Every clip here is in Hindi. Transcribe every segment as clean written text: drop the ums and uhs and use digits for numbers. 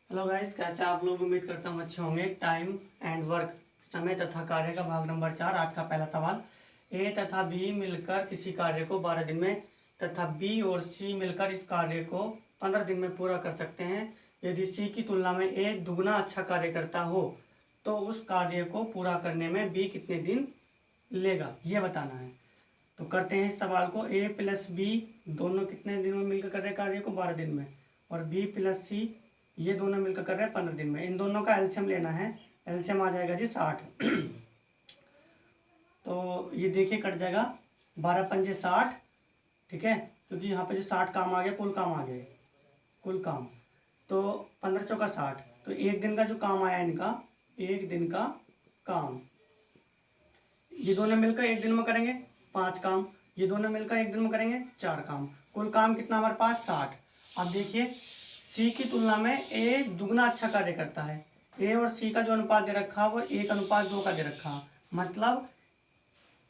हेलो गाइस, कैसे आप लोग? उम्मीद करता हूँ अच्छे होंगे। टाइम एंड वर्क, समय तथा कार्य का भाग नंबर 4। आज का पहला सवाल, ए तथा बी मिलकर किसी कार्य को 12 दिन में तथा बी और सी मिलकर इस कार्य को 15 दिन में पूरा कर सकते हैं। यदि सी की तुलना में ए दुगना अच्छा कार्य करता हो तो उस कार्य को पूरा करने में बी कितने दिन लेगा, ये बताना है। तो करते हैं इस सवाल को। ए प्लस बी दोनों कितने दिन में मिलकर कर रहे हैं कार्य को? 12 दिन में। और बी प्लस सी ये दोनों मिलकर कर रहे हैं 15 दिन में। इन दोनों का एलसीएम लेना है। एलसीएम आ जाएगा जी 60। तो ये देखिए कट जाएगा 12 पंजे 60, ठीक है, क्योंकि यहाँ पे जो 60 काम आ गया, कुल काम आ गया, कुल काम। तो 15 चौका 60, तो एक दिन का जो काम आया इनका, एक दिन का काम, ये दोनों मिलकर एक दिन में करेंगे 5 काम, ये दोनों मिलकर एक दिन में करेंगे 4 काम। कुल काम कितना हमारे पास? 60। अब देखिए सी की तुलना में ए दुगना अच्छा कार्य करता है। ए और सी का जो अनुपात दे रखा वो 1:2 का दे रखा, मतलब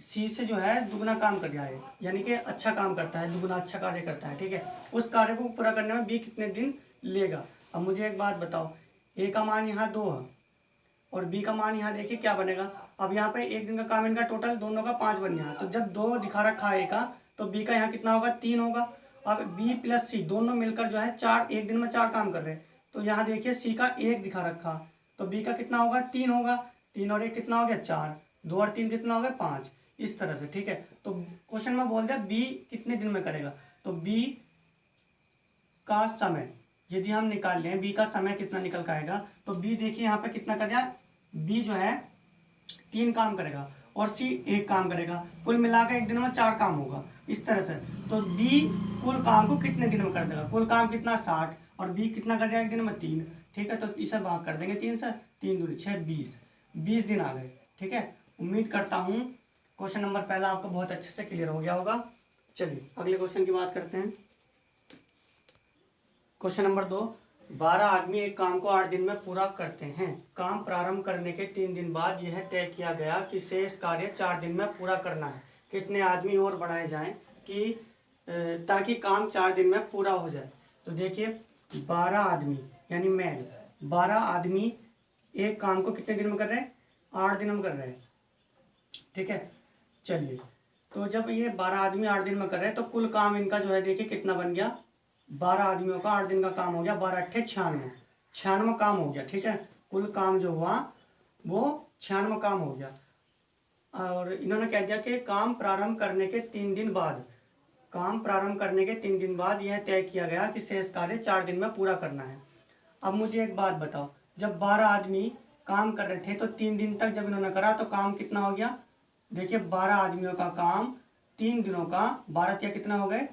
सी से जो है दुगना काम कर जाए, यानी कि अच्छा काम करता है, दुगना अच्छा कार्य करता है, ठीक है। उस कार्य को पूरा करने में बी कितने दिन लेगा? अब मुझे एक बात बताओ, ए का मान यहाँ 2 है और बी का मान यहाँ देखिए क्या बनेगा। अब यहाँ पे एक दिन का काम इनका टोटल दोनों का 5 बन गया। तो जब 2 दिखा रखा है ए का, तो बी का यहाँ कितना होगा? 3 होगा। अब बी प्लस सी दोनों मिलकर जो है 4, एक दिन में 4 काम कर रहे हैं। तो यहाँ देखिए सी का 1 दिखा रखा, तो बी का कितना होगा? 3 होगा। 3 और 1 कितना हो गया? 4। 2 और 3 कितना हो गया? 5। इस तरह से, ठीक है। तो क्वेश्चन में बोल दिया बी कितने दिन में करेगा, तो बी का समय यदि हम निकाल लें, बी का समय कितना निकल के आएगा, तो बी देखिए यहाँ पे कितना कर जाए, बी जो है 3 काम करेगा और सी 1 काम करेगा, कुल मिलाकर एक दिन में 4 काम होगा, इस तरह से। तो बी कुल काम को कितने दिन में कर देगा? कुल काम कितना? 60, और बी कितना कर जाएगा एक दिन में? 3, ठीक है। तो इसे भाग कर देंगे 3 से, 3 दूनी 6, 20 दिन आ गए, ठीक है। उम्मीद करता हूँ क्वेश्चन नंबर पहला आपको बहुत अच्छे से क्लियर हो गया होगा। चलिए अगले क्वेश्चन की बात करते हैं। क्वेश्चन नंबर 2, 12 आदमी एक काम को 8 दिन में पूरा करते हैं। काम प्रारंभ करने के 3 दिन बाद यह तय किया गया कि शेष कार्य 4 दिन में पूरा करना है। कितने आदमी और बढ़ाए जाएं कि ताकि काम 4 दिन में पूरा हो जाए? तो देखिए 12 आदमी यानी मैन, 12 आदमी एक काम को कितने दिन में कर रहे हैं? 8 दिन में कर रहे हैं, ठीक है। चलिए, तो जब ये 12 आदमी 8 दिन में कर रहे हैं तो कुल काम इनका जो है देखिए कितना बन गया? 12 आदमियों का 8 दिन का काम हो गया, 12 अट्ठे 96, 96 काम हो गया, ठीक है। कुल काम जो हुआ वो 96 काम हो गया। और इन्होंने कह दिया कि काम प्रारंभ करने के 3 दिन बाद, काम प्रारंभ करने के 3 दिन बाद यह तय किया गया कि शेष कार्य 4 दिन में पूरा करना है। अब मुझे एक बात बताओ, जब 12 आदमी काम कर रहे थे तो 3 दिन तक जब इन्होंने करा तो काम कितना हो गया? देखिए 12 आदमियों का काम 3 दिनों का, 12 या कितना हो गए?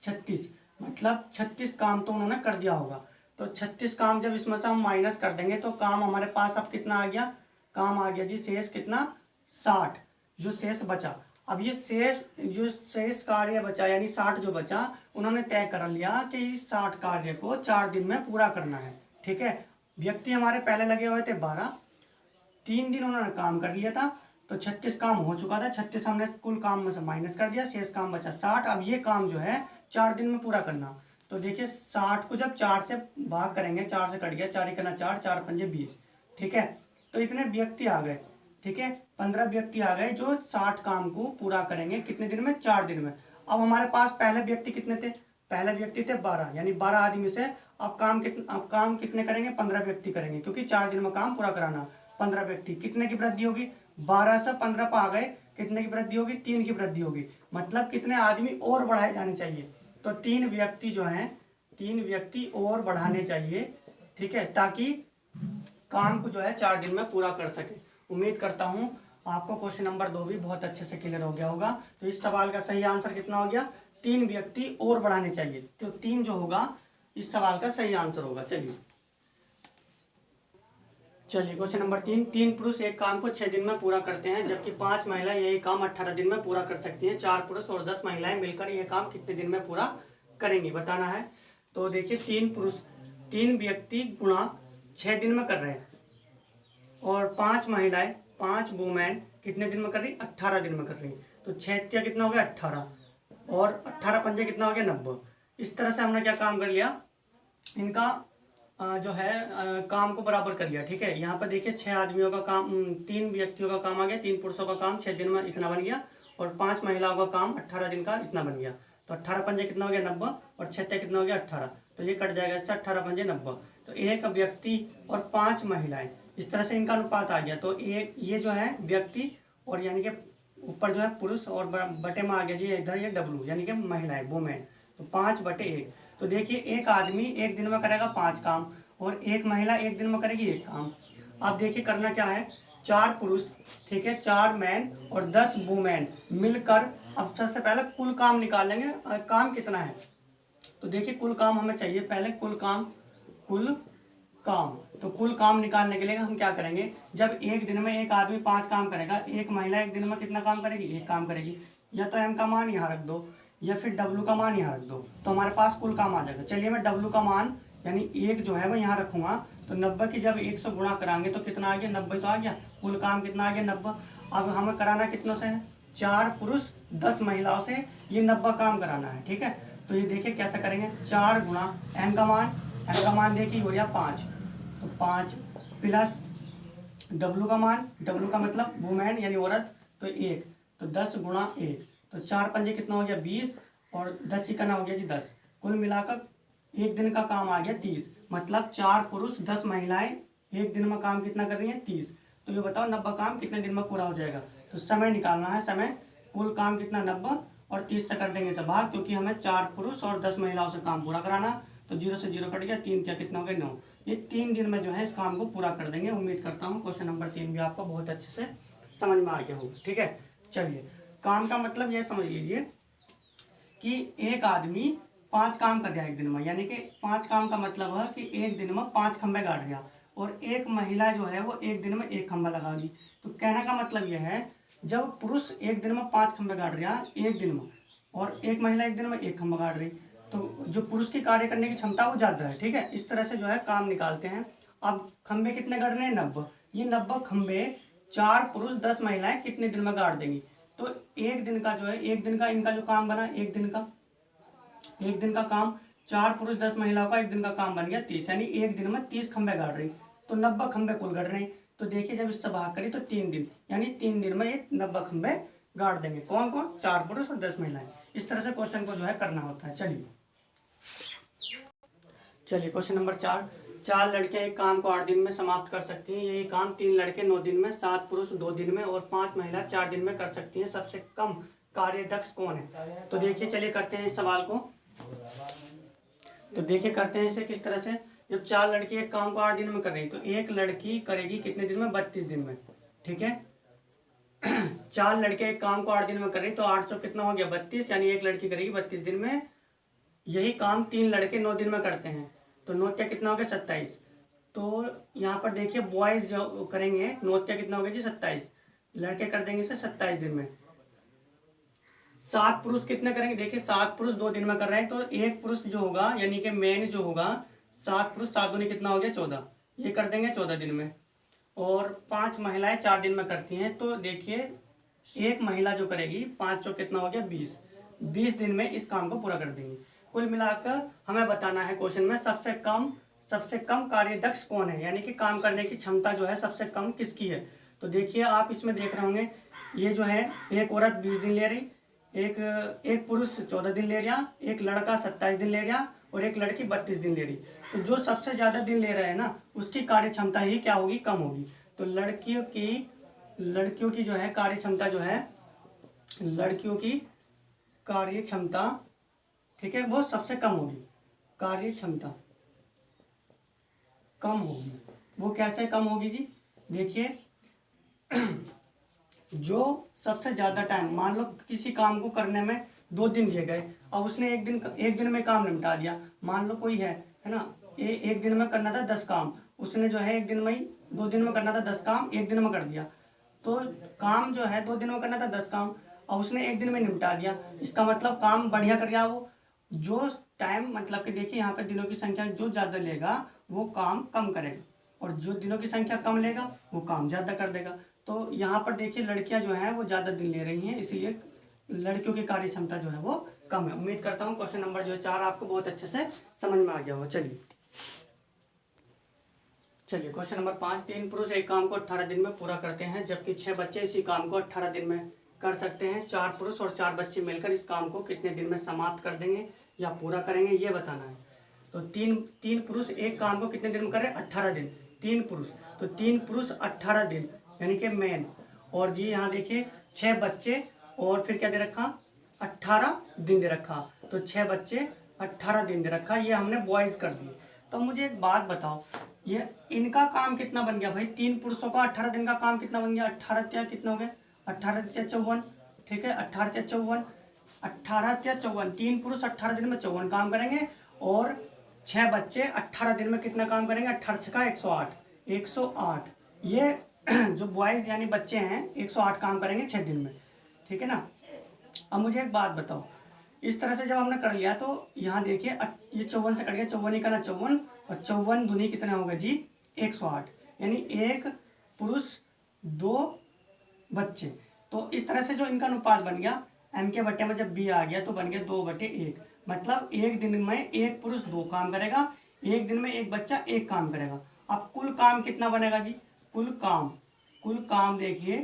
36, मतलब 36 काम तो उन्होंने कर दिया होगा। तो 36 काम जब इसमें से हम माइनस कर देंगे तो काम हमारे पास अब कितना आ गया? काम आ गया जी शेष कितना? 60, जो शेष बचा। अब ये शेष जो शेष कार्य बचा यानी 60 जो बचा, उन्होंने तय कर लिया कि इस 60 कार्य को 4 दिन में पूरा करना है, ठीक है। व्यक्ति हमारे पहले लगे हुए थे 12, 3 दिन उन्होंने काम कर लिया था, तो 36 काम हो चुका था। 36 हमने कुल काम में से माइनस कर दिया, शेष काम बचा 60। अब ये काम जो है 4 दिन में पूरा करना। तो देखिए 60 को जब 4 से भाग करेंगे, 4 से कट गया, 4 एक करना 4, 4 पंजे 20, ठीक है। तो इतने व्यक्ति आ गए, ठीक है, 15 व्यक्ति आ गए जो 60 काम को पूरा करेंगे कितने दिन में? 4 दिन में। अब हमारे पास पहले व्यक्ति कितने थे? पहले व्यक्ति थे 12, यानी 12 आदमी से अब काम कितने करेंगे? 15 व्यक्ति करेंगे, क्योंकि 4 दिन में काम पूरा कराना। 15 व्यक्ति, कितने की वृद्धि होगी? 12 से 15 पर आ गए, कितने की वृद्धि होगी? 3 की वृद्धि होगी, मतलब कितने आदमी और बढ़ाए जाने चाहिए? तो 3 व्यक्ति जो हैं, 3 व्यक्ति और बढ़ाने चाहिए, ठीक है, ताकि काम को जो है 4 दिन में पूरा कर सके। उम्मीद करता हूं आपको क्वेश्चन नंबर 2 भी बहुत अच्छे से क्लियर हो गया होगा। तो इस सवाल का सही आंसर कितना हो गया? 3 व्यक्ति और बढ़ाने चाहिए। तो 3 जो होगा इस सवाल का सही आंसर होगा। चलिए क्वेश्चन नंबर 3, 3 पुरुष एक काम को 6 दिन में पूरा करते हैं, जबकि 5 महिलाएं यही काम 18 दिन में पूरा कर सकती हैं। 4 पुरुष और 10 महिलाएं मिलकर यह काम कितने दिन में पूरा करेंगी, बताना है। तो देखिए 3 पुरुष, 3 व्यक्ति गुणा 6 दिन में कर रहे हैं, और 5 महिलाएं, 5 वुमेन कितने दिन में कर रही? 18 दिन में कर रही। तो 6 कितना हो गया? 18, और 18 पंजे कितना हो गया? 90। इस तरह से हमने क्या काम कर लिया, इनका जो है काम को बराबर कर लिया। ठीक है, यहाँ पर देखिए 6 आदमियों का काम, 3 व्यक्तियों का काम आ गया, 3 पुरुषों का काम 6 दिन में इतना बन गया, और 5 महिलाओं का काम 18 दिन का इतना बन गया। तो 18 पंजे कितना हो गया 90, और 6 कितना हो गया 18, तो ये कट जाएगा इससे 18 पंजे 90। तो एक व्यक्ति और 5 महिलाएं, इस तरह से इनका अनुपात आ गया। तो एक ये जो है व्यक्ति, और यानी कि ऊपर जो है पुरुष, और बटे में आ गया जी इधर ये W यानी कि महिलाएं, वुमेन। तो 5/1। तो देखिए एक आदमी एक दिन में करेगा 5 काम, और एक महिला एक दिन में करेगी 1 काम। अब देखिए करना क्या है, 4 पुरुष, ठीक है, 4 मैन और 10 वुमेन मिलकर, अब सबसे पहले कुल काम निकालेंगे, काम कितना है। तो देखिए कुल काम हमें चाहिए, पहले कुल काम तो कुल काम निकालने के लिए हम क्या करेंगे, जब एक दिन में एक आदमी 5 काम करेगा, एक महिला एक दिन में कितना काम करेगी, 1 काम करेगी। या तो M का मान यहाँ रख दो, या फिर W का मान यहाँ रख दो, तो हमारे पास कुल काम आ जाएगा। चलिए मैं W का मान यानी 1 जो है वो यहाँ रखूंगा। तो 90 की जब 1 से गुणा कराएंगे तो कितना आ गया, 90 तो आ गया। कुल काम कितना आ गया, 90। अब हमें कराना कितनों से है, 4 पुरुष 10 महिलाओं से ये 90 काम कराना है। ठीक है, तो ये देखिए कैसे करेंगे, 4 गुणा M का मान देखिए हो गया 5, तो 5 प्लस W का मान, W का मतलब वुमेन यानी औरत, तो 1, तो 10 गुणा 1, तो 4 पंजे कितना हो गया 20, और 10 इकाना हो गया जी 10। कुल मिलाकर एक दिन का काम आ गया 30, मतलब 4 पुरुष 10 महिलाएं एक दिन में काम कितना कर रही हैं, 30। तो ये बताओ 90 काम कितने दिन में पूरा हो जाएगा। तो समय निकालना है, समय कुल काम कितना 90, और 30 से कर देंगे इसे भाग, क्योंकि हमें 4 पुरुष और 10 महिलाओं से काम पूरा कराना। तो 0 से 0 कट गया, 3 क्या कितना हो गया 9। ये 3 दिन में जो है इस काम को पूरा कर देंगे। उम्मीद करता हूँ क्वेश्चन नंबर 3 भी आपको बहुत अच्छे से समझ में आ गया होगा। ठीक है, चलिए काम का मतलब यह समझ लीजिए कि एक आदमी 5 काम कर रहा है एक दिन में, यानी कि 5 काम का मतलब है कि एक दिन में 5 खंबे गाड़ रहा, और एक महिला जो है वो एक दिन में 1 खंबा लगा ली। तो कहने का मतलब यह है, जब पुरुष एक दिन में 5 खंबे गाड़ रहा एक दिन में, और एक महिला एक दिन में 1 खंबा गाड़ रही, तो जो पुरुष की कार्य करने की क्षमता वो ज़्यादा है। ठीक है, इस तरह से जो है काम निकालते हैं। अब खंबे कितने गाड़ रहे हैं, 90। ये 90 खंबे 4 पुरुष 10 महिलाएं कितने दिन में गाड़ देंगी। तो एक दिन का जो है, एक दिन का इनका जो काम बना, एक दिन का काम 4 पुरुष 10 महिलाओं का एक दिन का काम बन गया 30, यानी एक दिन में 30 खंबे गाड़ रही, तो 90 खंबे कुल गढ़ रहे हैं। तो देखिए जब इससे भाग करी तो 3 दिन, यानी 3 दिन में ये 90 खंबे गाड़ देंगे। कौन कौन, 4 पुरुष और 10 महिलाएं। इस तरह से क्वेश्चन को जो है करना होता है। चलिए क्वेश्चन नंबर 4, 4 लड़के एक काम को 8 दिन में समाप्त कर सकती हैं। यही काम 3 लड़के 9 दिन में, 7 पुरुष 2 दिन में और 5 महिला 4 दिन में कर सकती हैं। सबसे कम कार्यदक्ष कौन है। तो देखिए चलिए करते हैं इस सवाल को। तो देखिए करते हैं इसे किस तरह से। जब 4 लड़की एक काम को 8 दिन में कर रही, तो एक लड़की करेगी कितने दिन में, 32 दिन में। ठीक है 4 लड़के एक काम को 8 दिन में कर रही, तो 8 सौ कितना हो गया 32, यानी एक लड़की करेगी 32 दिन में। यही काम 3 लड़के 9 दिन में करते हैं, तो 9 क्या कितना हो गया 27। तो यहाँ पर देखिए बॉयज जो करेंगे 9 क्या कितना हो गया जी 27, लड़के कर देंगे इसे 27 दिन में। 7 पुरुष कितने करेंगे, देखिए 7 पुरुष 2 दिन में कर रहे हैं, तो एक पुरुष जो होगा यानी कि मेन जो होगा, 7 पुरुष 7 दूनी कितना हो गया 14, ये कर देंगे 14 दिन में। और 5 महिलाएं 4 दिन में करती हैं, तो देखिए एक महिला जो करेगी 5 चौक कितना हो गया 20 दिन में इस काम को पूरा कर देंगी। कुल मिलाकर हमें बताना है क्वेश्चन में सबसे कम कार्यदक्ष कौन है, यानी कि काम करने की क्षमता जो है सबसे कम किसकी है। तो देखिए आप इसमें देख रहे होंगे, ये जो है एक औरत 20 दिन ले रही, एक पुरुष 14 दिन ले रहा, एक लड़का 27 दिन ले रहा, और एक लड़की 32 दिन ले रही। तो जो सबसे ज़्यादा दिन ले रहा है ना, उसकी कार्य क्षमता ही क्या होगी, कम होगी। तो लड़कियों की जो है कार्य क्षमता जो है, लड़कियों की कार्य क्षमता, ठीक है, वो सबसे कम होगी। कार्य क्षमता कम होगी, वो कैसे कम होगी जी, देखिए जो सबसे ज़्यादा टाइम, मान लो किसी काम को करने में 2 दिन दिए गए, और उसने एक दिन में काम निपटा दिया। मान लो कोई है ना, एक दिन में करना था 10 काम, उसने जो है एक दिन में ही 2 दिन में करना था 10 काम, एक दिन में कर दिया। तो काम जो है 2 दिन में करना था 10 काम, और उसने एक दिन में निपटा दिया। इसका मतलब काम बढ़िया कर रहा वो। जो टाइम मतलब कि देखिए यहाँ पे दिनों की संख्या जो ज़्यादा लेगा वो काम कम करेगा, और जो दिनों की संख्या कम लेगा वो काम ज़्यादा कर देगा। तो यहाँ पर देखिए लड़कियाँ जो हैं वो ज़्यादा दिन ले रही हैं, इसलिए लड़कियों की कार्य क्षमता जो है वो कम है। उम्मीद करता हूँ क्वेश्चन नंबर जो है 4 आपको बहुत अच्छे से समझ में आ गया होगा। चलिए चलिए क्वेश्चन नंबर 5, 3 पुरुष एक काम को 18 दिन में पूरा करते हैं जबकि 6 बच्चे इसी काम को 18 दिन में कर सकते हैं। 4 पुरुष और 4 बच्चे मिलकर इस काम को कितने दिन में समाप्त कर देंगे या पूरा करेंगे, ये बताना है। तो तीन पुरुष एक काम को कितने दिन में कर रहे हैं? 18 दिन। 3 पुरुष, तो 3 पुरुष 18 दिन यानी कि मेन, और जी यहाँ देखिए 6 बच्चे और फिर क्या दे रखा? 18 दिन दे रखा। तो 6 बच्चे 18 दिन दे रखा, ये हमने बॉयज कर दिए। तो मुझे एक बात बताओ, ये इनका काम कितना बन गया भाई? 3 पुरुषों का 18 दिन का काम कितना बन गया? 18 त्या कितना हो गया? 18 त्या 54, ठीक है, 18 त्या 54, 18 त्या 54, 3 पुरुष 18 दिन में 54 काम करेंगे और 6 बच्चे 18 दिन में कितना काम करेंगे? 18 छका 108, 108। ये जो बॉयज यानी बच्चे हैं 108 काम करेंगे 6 दिन में, ठीक है ना। अब मुझे एक बात बताओ, इस तरह से जब हमने कर लिया तो यहाँ देखिए ये 54 से कट गया, 54 ही करना 54, और 54 दूनी कितने हो गए जी? 108, यानी 1 पुरुष 2 बच्चे। तो इस तरह से जो इनका अनुपात बन गया, m के बट्टे में जब b आ गया तो बन गया 2/1, मतलब एक दिन में एक पुरुष 2 काम करेगा, एक दिन में एक बच्चा 1 काम करेगा। अब कुल काम कितना बनेगा जी? कुल काम देखिए,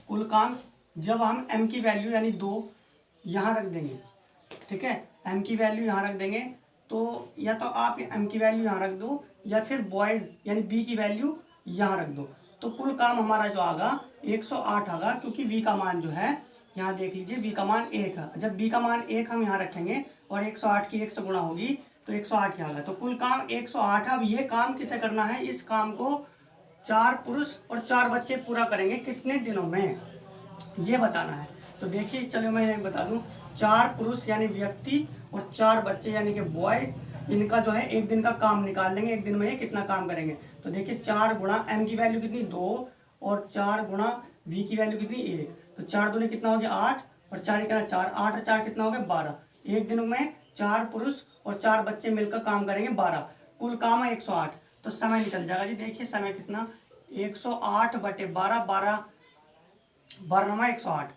कुल काम जब हम m की वैल्यू यानी 2 यहाँ रख देंगे, ठीक है, m की वैल्यू यहाँ रख देंगे, तो या तो आप m की वैल्यू यहाँ रख दो या फिर बॉयज यानी b की वैल्यू यहाँ रख दो, तो कुल काम हमारा जो आगा 108 आगा, क्योंकि v का मान जो है यहाँ देख लीजिए v का मान 1 है। जब b का मान 1 हम यहाँ रखेंगे और 108 की 1 से गुणा होगी तो 108 ही आगा, तो कुल काम 108। अब ये काम किसे करना है? इस काम को 4 पुरुष और 4 बच्चे पूरा करेंगे कितने दिनों में, ये बताना है। तो देखिए चलो मैं बता दूं, 4 पुरुष यानी व्यक्ति और 4 बच्चे यानी कि बॉयज, इनका जो है एक दिन का काम निकाल लेंगे, एक दिन में ये कितना काम करेंगे। तो देखिए 4 गुणा m की वैल्यू कितनी? 2, और 4 गुणा v की वैल्यू कितनी? 1, तो 4 दूनी कितना हो गया? 8, और 4 ही करना 4, 8 और 4 कितना हो गया? 12। एक दिन में 4 पुरुष और 4 बच्चे मिलकर काम करेंगे 12, कुल काम है 108। तो समय निकल जाएगा जी, देखिए समय कितना? 108/12, 12 108,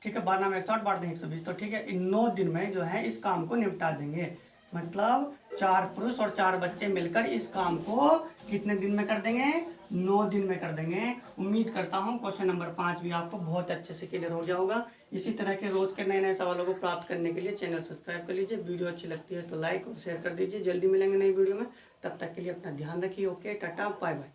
ठीक है, 12 में 108, 12 120, तो ठीक है, इन 9 दिन में जो है इस काम को निपटा देंगे। मतलब 4 पुरुष और 4 बच्चे मिलकर इस काम को कितने दिन में कर देंगे? 9 दिन में कर देंगे। उम्मीद करता हूँ क्वेश्चन नंबर 5 भी आपको बहुत अच्छे से क्लियर हो गया होगा। इसी तरह के रोज के नए नए सवालों को प्राप्त करने के लिए चैनल सब्सक्राइब कर लीजिए। वीडियो अच्छी लगती है तो लाइक और शेयर कर दीजिए। जल्दी मिलेंगे नई वीडियो में, तब तक के लिए अपना ध्यान रखिए। Okay, tata, bye bye.